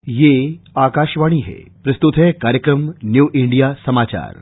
ये आकाशवाणी है। प्रस्तुत है कार्यक्रम न्यू इंडिया समाचार।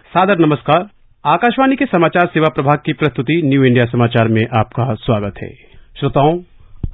सादर नमस्कार। आकाशवाणी के समाचार सेवा प्रभाग की प्रस्तुति न्यू इंडिया समाचार में आपका स्वागत है। श्रोताओं,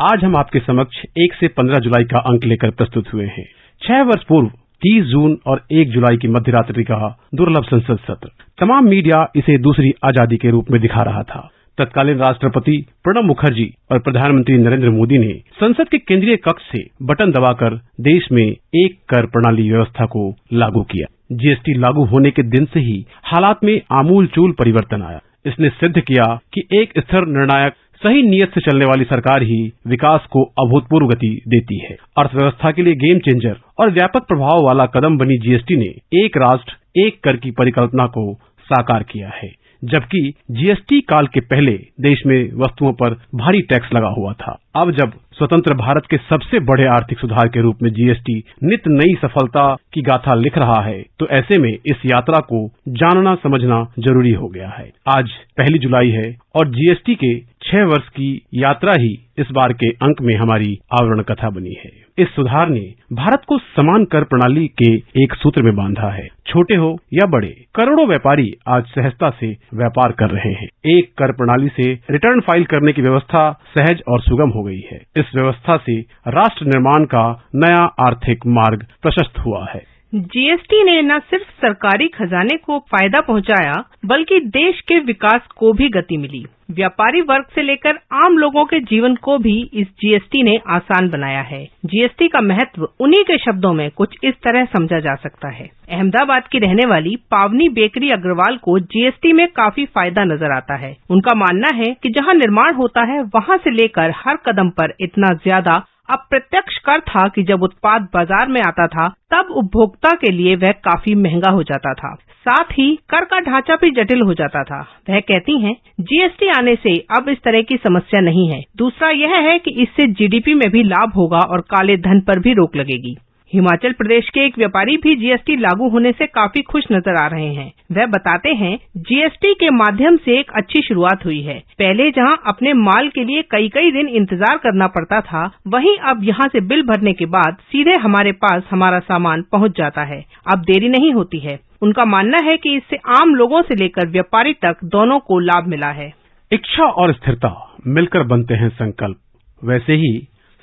आज हम आपके समक्ष 1 से 15 जुलाई का अंक लेकर प्रस्तुत हुए हैं। 6 वर्ष पूर्व 30 जून और 1 जुलाई की मध्यरात्रि का दुर्लभ संसद सत्र, तमाम मीडिया इसे दूसरी आजादी के रूप में दिखा रहा था। तत्कालीन राष्ट्रपति प्रणब मुखर्जी और प्रधानमंत्री नरेंद्र मोदी ने संसद के केंद्रीय कक्ष से बटन दबाकर देश में एक कर प्रणाली व्यवस्था को लागू किया। जीएसटी लागू होने के दिन से ही हालात में आमूलचूल परिवर्तन आया। इसने सिद्ध किया कि एक स्थिर, निर्णायक, सही नीयत से चलने वाली सरकार ही विकास को अभूतपूर्व गति देती है। अर्थव्यवस्था के लिए गेम चेंजर और व्यापक प्रभाव वाला कदम बनी जीएसटी ने एक राष्ट्र एक कर की परिकल्पना को साकार किया है। जबकि जीएसटी काल के पहले देश में वस्तुओं पर भारी टैक्स लगा हुआ था, अब जब स्वतंत्र भारत के सबसे बड़े आर्थिक सुधार के रूप में जीएसटी नित नई सफलता की गाथा लिख रहा है, तो ऐसे में इस यात्रा को जानना समझना जरूरी हो गया है। आज 1 जुलाई है और जीएसटी के 6 वर्ष की यात्रा ही इस बार के अंक में हमारी आवरण कथा बनी है। इस सुधार ने भारत को समान कर प्रणाली के एक सूत्र में बांधा है। छोटे हो या बड़े, करोड़ों व्यापारी आज सहजता से व्यापार कर रहे हैं। एक कर प्रणाली से रिटर्न फाइल करने की व्यवस्था सहज और सुगम हो गई है। इस व्यवस्था से राष्ट्र निर्माण का नया आर्थिक मार्ग प्रशस्त हुआ है। जीएसटी ने न सिर्फ सरकारी खजाने को फायदा पहुंचाया, बल्कि देश के विकास को भी गति मिली। व्यापारी वर्ग से लेकर आम लोगों के जीवन को भी इस जीएसटी ने आसान बनाया है। जीएसटी का महत्व उन्हीं के शब्दों में कुछ इस तरह समझा जा सकता है। अहमदाबाद की रहने वाली पावनी बेकरी अग्रवाल को जीएसटी में काफी फायदा नजर आता है। उनका मानना है कि जहां निर्माण होता है, वहां से लेकर हर कदम पर इतना ज्यादा अप्रत्यक्ष कर था कि जब उत्पाद बाजार में आता था, तब उपभोक्ता के लिए वह काफी महंगा हो जाता था। साथ ही कर का ढांचा भी जटिल हो जाता था। वह कहती हैं, जीएसटी आने से अब इस तरह की समस्या नहीं है। दूसरा यह है कि इससे जीडीपी में भी लाभ होगा और काले धन पर भी रोक लगेगी। हिमाचल प्रदेश के एक व्यापारी भी जीएसटी लागू होने से काफी खुश नजर आ रहे हैं। वह बताते हैं, जीएसटी के माध्यम से एक अच्छी शुरुआत हुई है। पहले जहां अपने माल के लिए कई दिन इंतजार करना पड़ता था, वहीं अब यहां से बिल भरने के बाद सीधे हमारे पास हमारा सामान पहुंच जाता है। अब देरी नहीं होती है। उनका मानना है कि इससे आम लोगों से लेकर व्यापारी तक दोनों को लाभ मिला है। इच्छा और स्थिरता मिलकर बनते हैं संकल्प। वैसे ही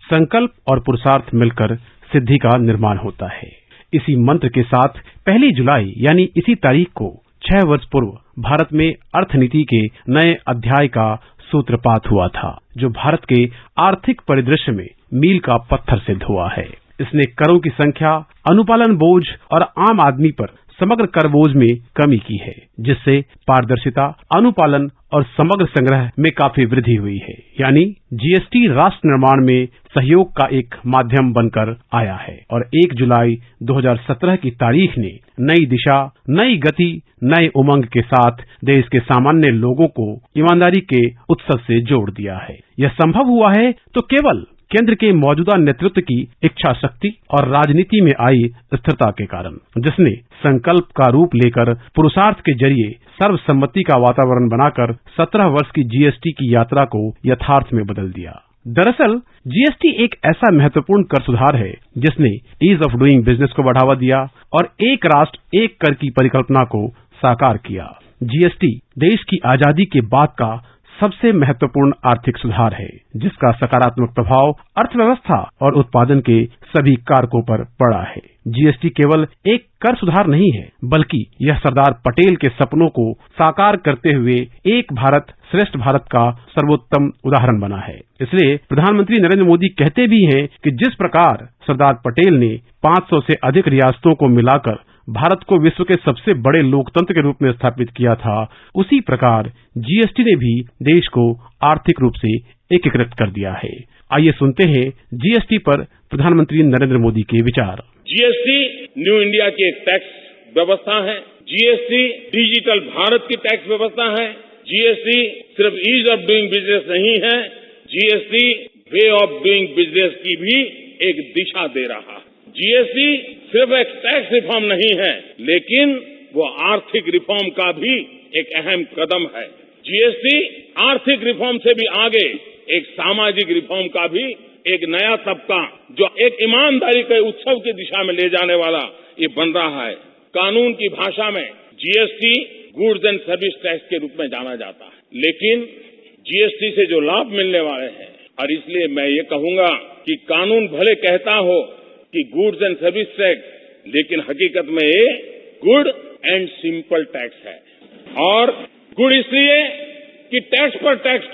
संकल्प और पुरुषार्थ मिलकर सिद्धि का निर्माण होता है। इसी मंत्र के साथ 1 जुलाई यानी इसी तारीख को 6 वर्ष पूर्व भारत में अर्थनीति के नए अध्याय का सूत्रपात हुआ था, जो भारत के आर्थिक परिदृश्य में मील का पत्थर सिद्ध हुआ है। इसने करों की संख्या, अनुपालन बोझ और आम आदमी पर समग्र कर बोझ में कमी की है, जिससे पारदर्शिता, अनुपालन और समग्र संग्रह में काफी वृद्धि हुई है। यानी जीएसटी राष्ट्र निर्माण में सहयोग का एक माध्यम बनकर आया है और 1 जुलाई 2017 की तारीख ने नई दिशा, नई गति, नए उमंग के साथ देश के सामान्य लोगों को ईमानदारी के उत्सव से जोड़ दिया है। यह संभव हुआ है तो केवल केंद्र के मौजूदा नेतृत्व की इच्छा शक्ति और राजनीति में आई स्थिरता के कारण, जिसने संकल्प का रूप लेकर पुरुषार्थ के जरिए सर्वसम्मति का वातावरण बनाकर 17 वर्ष की जीएसटी की यात्रा को यथार्थ में बदल दिया। दरअसल जीएसटी एक ऐसा महत्वपूर्ण कर सुधार है जिसने ईज ऑफ डूइंग बिजनेस को बढ़ावा दिया और एक राष्ट्र एक कर की परिकल्पना को साकार किया। जीएसटी देश की आजादी के बाद का सबसे महत्वपूर्ण आर्थिक सुधार है, जिसका सकारात्मक प्रभाव अर्थव्यवस्था और उत्पादन के सभी कारकों पर पड़ा है। जीएसटी केवल एक कर सुधार नहीं है, बल्कि यह सरदार पटेल के सपनों को साकार करते हुए एक भारत श्रेष्ठ भारत का सर्वोत्तम उदाहरण बना है। इसलिए प्रधानमंत्री नरेंद्र मोदी कहते भी हैं कि जिस प्रकार सरदार पटेल ने 500 से अधिक रियासतों को मिलाकर भारत को विश्व के सबसे बड़े लोकतंत्र के रूप में स्थापित किया था, उसी प्रकार जीएसटी ने भी देश को आर्थिक रूप से एकीकृत कर दिया है। आइए सुनते हैं जीएसटी पर प्रधानमंत्री नरेंद्र मोदी के विचार। जीएसटी न्यू इंडिया की एक टैक्स व्यवस्था है। जीएसटी डिजिटल भारत की टैक्स व्यवस्था है। जीएसटी सिर्फ ईज ऑफ डूइंग बिजनेस नहीं है, GST way of doing business की भी एक दिशा दे रहा है। जीएसटी सिर्फ एक टैक्स रिफॉर्म नहीं है, लेकिन वो आर्थिक रिफॉर्म का भी एक अहम कदम है। जीएसटी आर्थिक रिफॉर्म से भी आगे एक सामाजिक रिफॉर्म का भी एक नया तबका जो एक ईमानदारी के उत्सव की दिशा में ले जाने वाला ये बन रहा है। कानून की भाषा में GST goods and service tax के रूप में जाना जाता है, लेकिन जीएसटी से जो लाभ मिलने वाले हैं, और इसलिए मैं ये कहूंगा कि कानून भले कहता हो कि गुड्स एंड सर्विस टैक्स, लेकिन हकीकत में ये गुड एंड सिंपल टैक्स है। और गुड इसलिए कि टैक्स पर टैक्स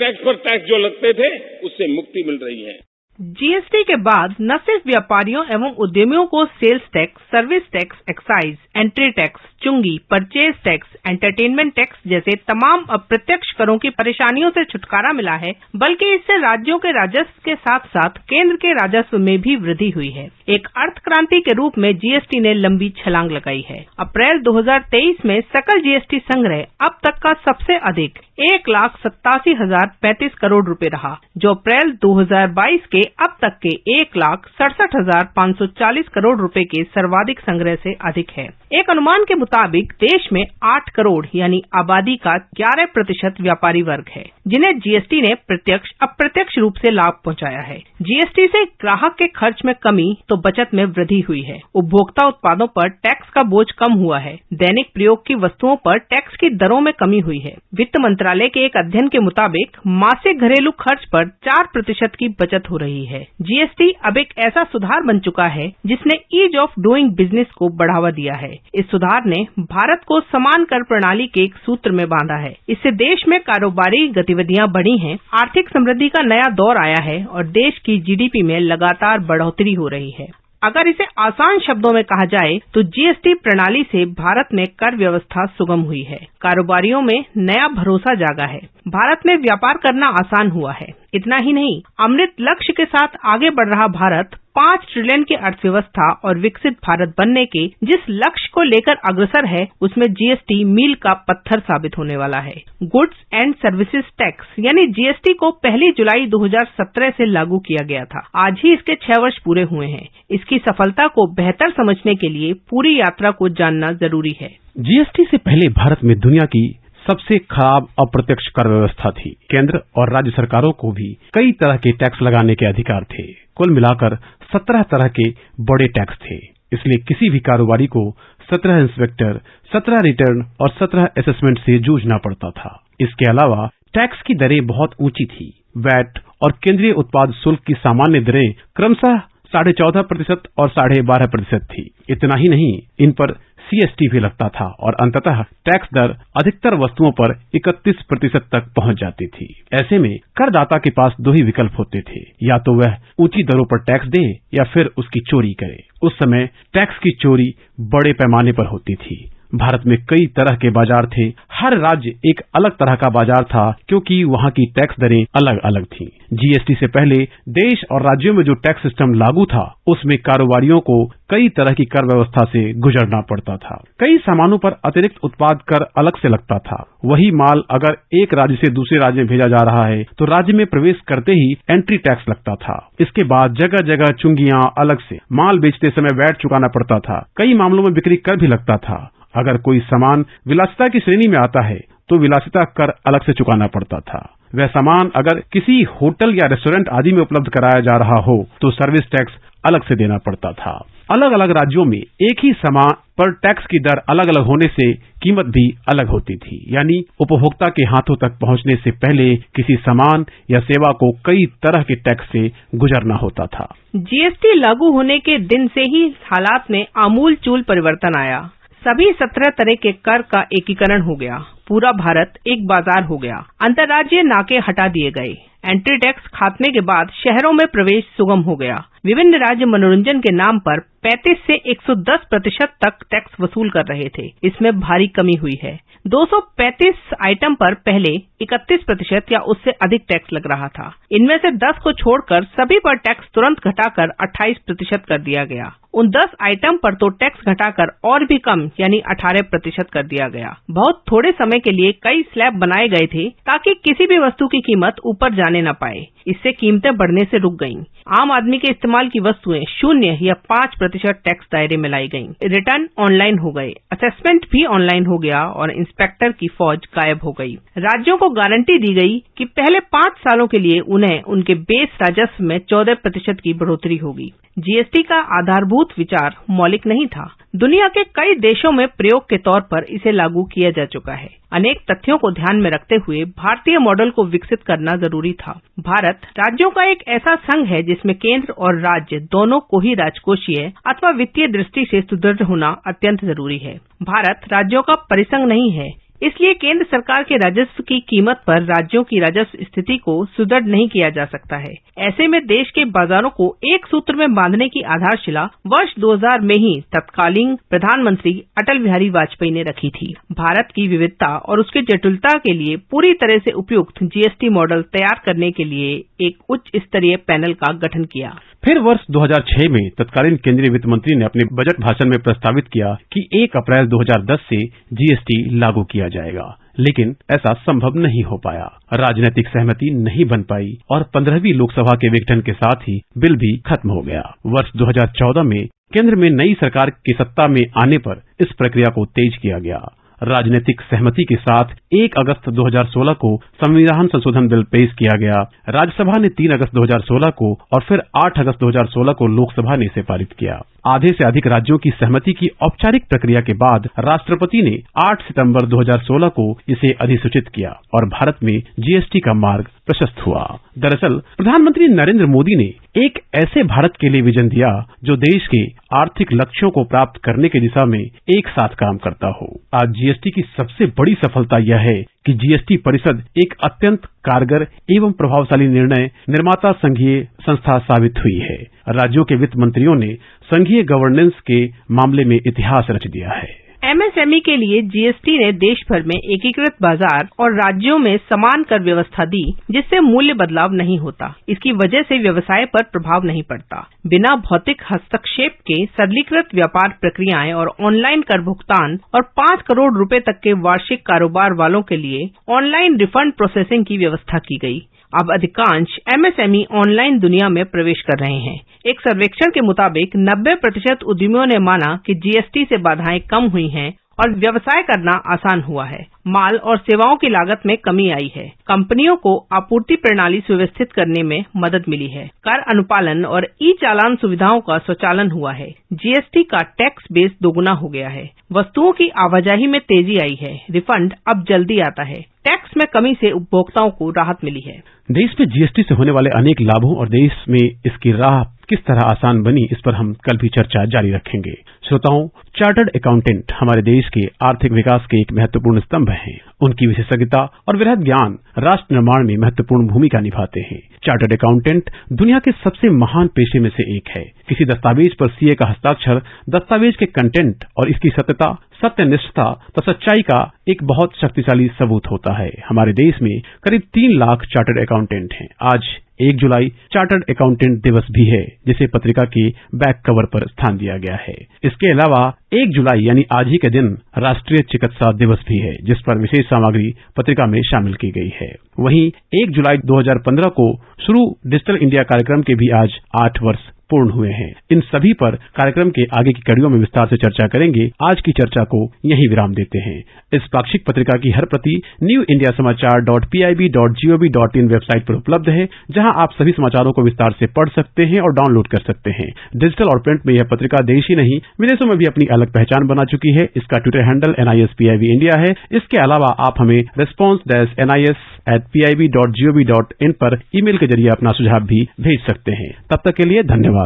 जो लगते थे उससे मुक्ति मिल रही है। जीएसटी के बाद न सिर्फ व्यापारियों एवं उद्यमियों को sales tax, service tax, excise, entry tax, चुंगी, परचेज टैक्स, एंटरटेनमेंट टैक्स जैसे तमाम अप्रत्यक्ष करों की परेशानियों से छुटकारा मिला है, बल्कि इससे राज्यों के राजस्व के साथ साथ केंद्र के राजस्व में भी वृद्धि हुई है। एक अर्थ क्रांति के रूप में जीएसटी ने लंबी छलांग लगाई है। अप्रैल 2023 में सकल जीएसटी संग्रह अब तक का सबसे अधिक 1,87,035 करोड़ रुपए रहा, जो अप्रैल 2022 के अब तक के 1,67,540 करोड़ रुपए के सर्वाधिक संग्रह से अधिक है। एक अनुमान के मुताबिक देश में 8 करोड़ यानी आबादी का 11% व्यापारी वर्ग है, जिन्हें जीएसटी ने प्रत्यक्ष अप्रत्यक्ष रूप से लाभ पहुंचाया है। जीएसटी से ग्राहक के खर्च में कमी तो बचत में वृद्धि हुई है। उपभोक्ता उत्पादों पर टैक्स का बोझ कम हुआ है। दैनिक प्रयोग की वस्तुओं पर टैक्स की दरों में कमी हुई है। वित्त मंत्रालय के एक अध्ययन के मुताबिक मासिक घरेलू खर्च पर 4% की बचत हो रही है। जीएसटी अब एक ऐसा सुधार बन चुका है जिसने ईज ऑफ डूइंग बिजनेस को बढ़ावा दिया है। इस सुधार ने भारत को समान कर प्रणाली के एक सूत्र में बांधा है। इससे देश में कारोबारी गतिविधियां बढ़ी हैं, आर्थिक समृद्धि का नया दौर आया है और देश की जीडीपी में लगातार बढ़ोतरी हो रही है। अगर इसे आसान शब्दों में कहा जाए तो जीएसटी प्रणाली से भारत में कर व्यवस्था सुगम हुई है। कारोबारियों में नया भरोसा जागा है। भारत में व्यापार करना आसान हुआ है। इतना ही नहीं, अमृत लक्ष्य के साथ आगे बढ़ रहा भारत 5 ट्रिलियन की अर्थव्यवस्था और विकसित भारत बनने के जिस लक्ष्य को लेकर अग्रसर है, उसमें जीएसटी मील का पत्थर साबित होने वाला है। गुड्स एंड सर्विसेज टैक्स यानी जीएसटी को 1 जुलाई 2017 से लागू किया गया था। आज ही इसके 6 वर्ष पूरे हुए हैं। इसकी सफलता को बेहतर समझने के लिए पूरी यात्रा को जानना जरूरी है। जीएसटी से पहले भारत में दुनिया की सबसे खराब अप्रत्यक्ष कर व्यवस्था थी। केंद्र और राज्य सरकारों को भी कई तरह के टैक्स लगाने के अधिकार थे। कुल मिलाकर 17 तरह के बड़े टैक्स थे। इसलिए किसी भी कारोबारी को 17 इंस्पेक्टर, 17 रिटर्न और 17 असेसमेंट से जूझना पड़ता था। इसके अलावा टैक्स की दरें बहुत ऊंची थी। वैट और केंद्रीय उत्पाद शुल्क की सामान्य दरें क्रमशः 14.5% और 12.5% थी। इतना ही नहीं, इन पर सीएसटी भी लगता था और अंततः टैक्स दर अधिकतर वस्तुओं पर 31% तक पहुंच जाती थी। ऐसे में करदाता के पास 2 ही विकल्प होते थे, या तो वह ऊंची दरों पर टैक्स दे या फिर उसकी चोरी करे। उस समय टैक्स की चोरी बड़े पैमाने पर होती थी। भारत में कई तरह के बाजार थे। हर राज्य एक अलग तरह का बाजार था क्योंकि वहाँ की टैक्स दरें अलग अलग थीं। जीएसटी से पहले देश और राज्यों में जो टैक्स सिस्टम लागू था, उसमें कारोबारियों को कई तरह की कर व्यवस्था से गुजरना पड़ता था। कई सामानों पर अतिरिक्त उत्पाद कर अलग से लगता था। वही माल अगर एक राज्य से दूसरे राज्य में भेजा जा रहा है तो राज्य में प्रवेश करते ही एंट्री टैक्स लगता था। इसके बाद जगह जगह चुंगियां अलग से, माल बेचते समय वैट चुकाना पड़ता था। कई मामलों में बिक्री कर भी लगता था। अगर कोई सामान विलासिता की श्रेणी में आता है तो विलासिता कर अलग से चुकाना पड़ता था। वह सामान अगर किसी होटल या रेस्टोरेंट आदि में उपलब्ध कराया जा रहा हो तो सर्विस टैक्स अलग से देना पड़ता था। अलग अलग राज्यों में एक ही सामान पर टैक्स की दर अलग अलग होने से कीमत भी अलग होती थी। यानी उपभोक्ता के हाथों तक पहुंचने से पहले किसी सामान या सेवा को कई तरह के टैक्स से गुजरना होता था। जीएसटी लागू होने के दिन से ही हालात में आमूलचूल परिवर्तन आया। सभी 17 तरह के कर का एकीकरण हो गया। पूरा भारत एक बाजार हो गया। अंतर्राज्यीय नाके हटा दिए गए। एंट्री टैक्स खात्मे के बाद शहरों में प्रवेश सुगम हो गया। विभिन्न राज्य मनोरंजन के नाम पर 35 से 110% तक टैक्स वसूल कर रहे थे। इसमें भारी कमी हुई है। 235 आइटम पर पहले 31% या उससे अधिक टैक्स लग रहा था। इनमें से 10 को छोड़कर सभी पर टैक्स तुरंत घटाकर 28% कर दिया गया। उन 10 आइटम पर तो टैक्स घटाकर और भी कम यानी 18% कर दिया गया। बहुत थोड़े समय के लिए कई स्लैब बनाए गए थे ताकि किसी भी वस्तु की कीमत ऊपर जाने न पाए। इससे कीमतें बढ़ने से रुक गईं। आम आदमी के इस्तेमाल इस्तेमाल की वस्तुएं 0 या 5% टैक्स दायरे में लाई गईं। रिटर्न ऑनलाइन हो गए, असेसमेंट भी ऑनलाइन हो गया और इंस्पेक्टर की फौज गायब हो गई। राज्यों को गारंटी दी गई कि पहले 5 सालों के लिए उन्हें उनके बेस राजस्व में 14% की बढ़ोतरी होगी। जीएसटी का आधारभूत विचार मौलिक नहीं था। दुनिया के कई देशों में प्रयोग के तौर पर इसे लागू किया जा चुका है। अनेक तथ्यों को ध्यान में रखते हुए भारतीय मॉडल को विकसित करना जरूरी था। भारत राज्यों का एक ऐसा संघ है जिसमें केंद्र और राज्य दोनों को ही राजकोषीय अथवा वित्तीय दृष्टि से सुदृढ़ होना अत्यंत जरूरी है। भारत राज्यों का परिसंघ नहीं है, इसलिए केंद्र सरकार के राजस्व की कीमत पर राज्यों की राजस्व स्थिति को सुदृढ़ नहीं किया जा सकता है। ऐसे में देश के बाजारों को एक सूत्र में बांधने की आधारशिला वर्ष 2000 में ही तत्कालीन प्रधानमंत्री अटल बिहारी वाजपेयी ने रखी थी। भारत की विविधता और उसकी जटिलता के लिए पूरी तरह से उपयुक्त जीएसटी मॉडल तैयार करने के लिए एक उच्च स्तरीय पैनल का गठन किया। फिर वर्ष 2006 में तत्कालीन केंद्रीय वित्त मंत्री ने अपने बजट भाषण में प्रस्तावित किया कि 1 अप्रैल 2010 से जीएसटी लागू किया जाएगा, लेकिन ऐसा संभव नहीं हो पाया। राजनीतिक सहमति नहीं बन पाई और 15वीं लोकसभा के विघटन के साथ ही बिल भी खत्म हो गया। वर्ष 2014 में केंद्र में नई सरकार की सत्ता में आने पर इस प्रक्रिया को तेज किया गया। राजनीतिक सहमति के साथ 1 अगस्त 2016 को संविधान संशोधन बिल पेश किया गया। राज्यसभा ने 3 अगस्त 2016 को और फिर 8 अगस्त 2016 को लोकसभा ने इसे पारित किया। आधे से अधिक राज्यों की सहमति की औपचारिक प्रक्रिया के बाद राष्ट्रपति ने 8 सितंबर 2016 को इसे अधिसूचित किया और भारत में जीएसटी का मार्ग प्रशस्त हुआ। दरअसल प्रधानमंत्री नरेंद्र मोदी ने एक ऐसे भारत के लिए विजन दिया जो देश के आर्थिक लक्ष्यों को प्राप्त करने की दिशा में एक साथ काम करता हो। आज जीएसटी की सबसे बड़ी सफलता यह है कि जीएसटी परिषद एक अत्यंत कारगर एवं प्रभावशाली निर्णय निर्माता संघीय संस्था साबित हुई है। राज्यों के वित्त मंत्रियों ने संघीय गवर्नेंस के मामले में इतिहास रच दिया है। एमएसएमई के लिए जीएसटी ने देश भर में एकीकृत बाजार और राज्यों में समान कर व्यवस्था दी, जिससे मूल्य बदलाव नहीं होता। इसकी वजह से व्यवसाय पर प्रभाव नहीं पड़ता। बिना भौतिक हस्तक्षेप के सरलीकृत व्यापार प्रक्रियाएं और ऑनलाइन कर भुगतान और 5 करोड़ रुपए तक के वार्षिक कारोबार वालों के लिए ऑनलाइन रिफंड प्रोसेसिंग की व्यवस्था की गई। अब अधिकांश एमएसएमई ऑनलाइन दुनिया में प्रवेश कर रहे हैं। एक सर्वेक्षण के मुताबिक 90% उद्यमियों ने माना कि जीएसटी से बाधाएं कम हुई हैं और व्यवसाय करना आसान हुआ है। माल और सेवाओं की लागत में कमी आई है। कंपनियों को आपूर्ति प्रणाली सुव्यवस्थित करने में मदद मिली है। कर अनुपालन और ई चालान सुविधाओं का स्वचालन हुआ है। जीएसटी का टैक्स बेस दोगुना हो गया है। वस्तुओं की आवाजाही में तेजी आई है। रिफंड अब जल्दी आता है। टैक्स में कमी से उपभोक्ताओं को राहत मिली है। देश में जीएसटी से होने वाले अनेक लाभों और देश में इसकी राह किस तरह आसान बनी, इस पर हम कल भी चर्चा जारी रखेंगे। श्रोताओं, चार्टर्ड अकाउंटेंट हमारे देश के आर्थिक विकास के एक महत्वपूर्ण स्तंभ हैं। उनकी विशेषज्ञता और वृहद ज्ञान राष्ट्र निर्माण में महत्वपूर्ण भूमिका निभाते हैं। चार्टर्ड अकाउंटेंट दुनिया के सबसे महान पेशे में से एक है। किसी दस्तावेज पर सीए का हस्ताक्षर दस्तावेज के कंटेंट और इसकी सत्यता, सत्यनिष्ठता तो सच्चाई का एक बहुत शक्तिशाली सबूत होता है। हमारे देश में करीब 3 लाख चार्टर्ड अकाउंटेंट हैं। आज 1 जुलाई चार्टर्ड अकाउंटेंट दिवस भी है, जिसे पत्रिका के बैक कवर पर स्थान दिया गया है। इसके अलावा 1 जुलाई यानी आज ही के दिन राष्ट्रीय चिकित्सा दिवस भी है, जिस पर विशेष सामग्री पत्रिका में शामिल की गई है। वहीं 1 जुलाई 2015 को शुरू डिजिटल इंडिया कार्यक्रम के भी आज 8 वर्ष पूर्ण हुए हैं। इन सभी पर कार्यक्रम के आगे की कड़ियों में विस्तार से चर्चा करेंगे। आज की चर्चा को यहीं विराम देते हैं। इस पाक्षिक पत्रिका की हर प्रति newindiasamaachar.pib.gov.in वेबसाइट पर उपलब्ध है, जहां आप सभी समाचारों को विस्तार से पढ़ सकते हैं और डाउनलोड कर सकते हैं। डिजिटल और प्रिंट में यह पत्रिका देश ही नहीं विदेशों में भी अपनी अलग पहचान बना चुकी है। इसका ट्विटर हैंडल NISPIB इंडिया है। इसके अलावा आप हमें response-nis@pib.gov.in पर ईमेल के जरिए अपना सुझाव भी भेज सकते हैं। तब तक के लिए धन्यवाद।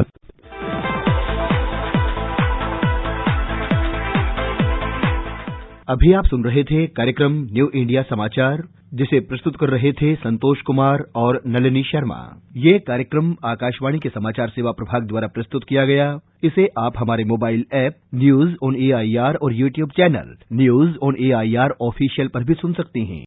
अभी आप सुन रहे थे कार्यक्रम न्यू इंडिया समाचार, जिसे प्रस्तुत कर रहे थे संतोष कुमार और नलिनी शर्मा। ये कार्यक्रम आकाशवाणी के समाचार सेवा प्रभाग द्वारा प्रस्तुत किया गया। इसे आप हमारे mobile app news on AIR और YouTube channel news on AIR official पर भी सुन सकते हैं।